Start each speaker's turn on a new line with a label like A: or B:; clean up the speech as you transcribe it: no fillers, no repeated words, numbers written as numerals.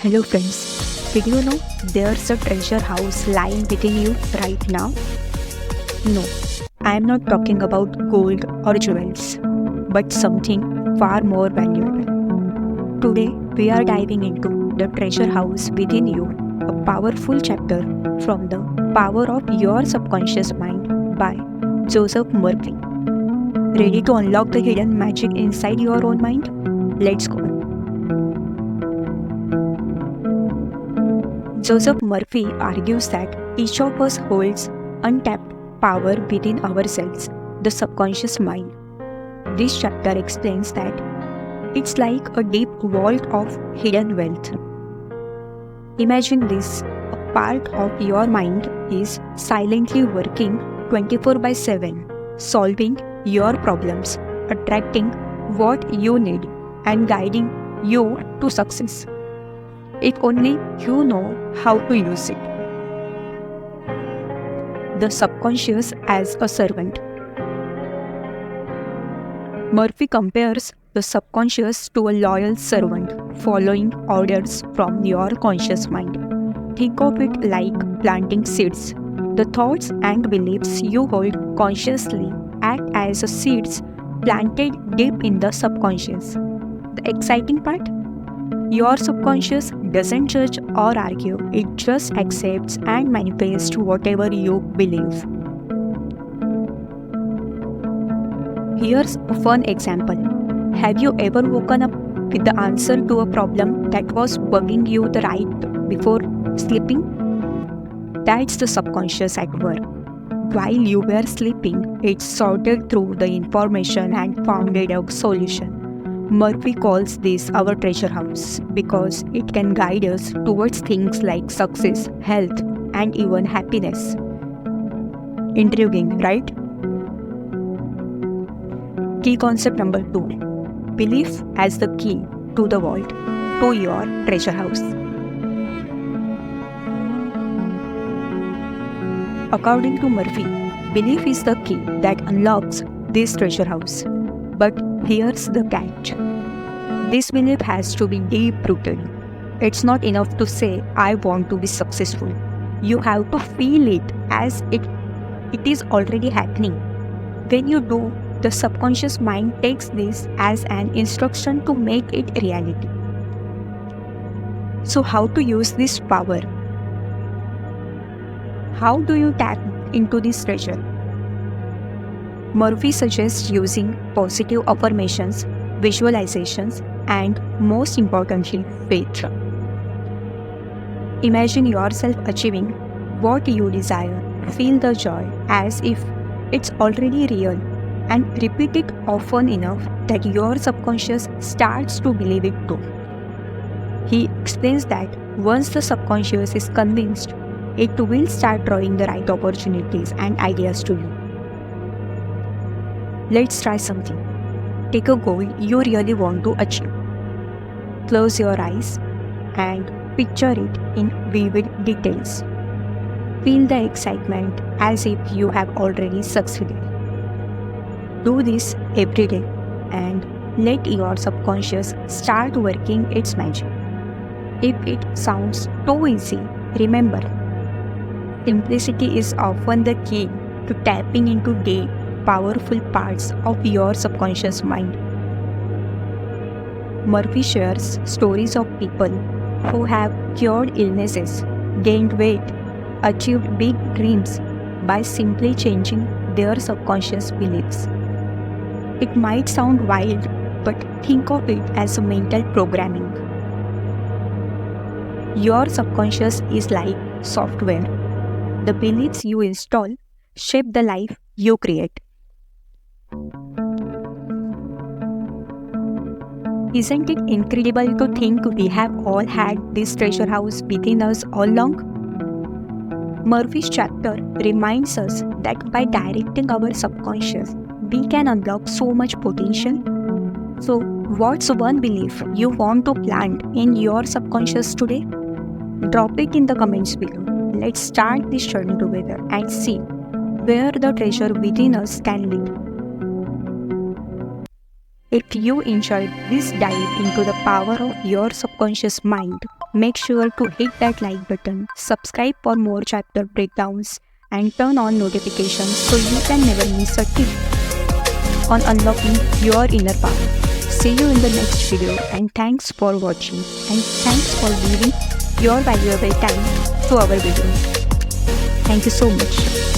A: Hello friends, did you know there's a treasure house lying within you right now? No, I am not talking about gold or jewels, but something far more valuable. Today, we are diving into the treasure house within you, a powerful chapter from The Power of Your Subconscious Mind by Joseph Murphy. Ready to unlock the hidden magic inside your own mind? Let's go. Joseph Murphy argues that each of us holds untapped power within ourselves, the subconscious mind. This chapter explains that it's like a deep vault of hidden wealth. Imagine this: a part of your mind is silently working 24 by 7, solving your problems, attracting what you need, and guiding you to success. If only you know how to use it. The subconscious as a servant. Murphy compares the subconscious to a loyal servant following orders from your conscious mind. Think of it like planting seeds. The thoughts and beliefs you hold consciously act as seeds planted deep in the subconscious. The exciting part? Your subconscious doesn't judge or argue, it just accepts and manifests whatever you believe. Here's a fun example. Have you ever woken up with the answer to a problem that was bugging you the night before sleeping? That's the subconscious at work. While you were sleeping, it sorted through the information and found a solution. Murphy calls this our treasure house because it can guide us towards things like success, health, and even happiness. Intriguing, right? Key concept number 2: belief as the key to the vault, to your treasure house. According to Murphy, belief is the key that unlocks this treasure house. But here's the catch. This belief has to be deep rooted. It's not enough to say, I want to be successful. You have to feel it as it is already happening. When you do, the subconscious mind takes this as an instruction to make it reality. So, how to use this power? How do you tap into this treasure? Murphy suggests using positive affirmations, visualizations, and most importantly, faith. Imagine yourself achieving what you desire. Feel the joy as if it's already real, and repeat it often enough that your subconscious starts to believe it too. He explains that once the subconscious is convinced, it will start drawing the right opportunities and ideas to you. Let's try something. Take a goal you really want to achieve. Close your eyes and picture it in vivid details. Feel the excitement as if you have already succeeded. Do this every day and let your subconscious start working its magic. If it sounds too easy, remember, simplicity is often the key to tapping into deep, powerful parts of your subconscious mind. Murphy shares stories of people who have cured illnesses, gained weight, achieved big dreams by simply changing their subconscious beliefs. It might sound wild, but think of it as a mental programming. Your subconscious is like software. The beliefs you install shape the life you create. Isn't it incredible to think we have all had this treasure house within us all along? Murphy's chapter reminds us that by directing our subconscious, we can unlock so much potential. So, what's one belief you want to plant in your subconscious today? Drop it in the comments below. Let's start this journey together and see where the treasure within us can lead. If you enjoyed this dive into the power of your subconscious mind, Make sure to hit that like button, subscribe for more chapter breakdowns, and turn on notifications so you can never miss a tip on unlocking your inner power. See you in the next video, and thanks for watching, and thanks for giving your valuable time to our video. Thank you so much.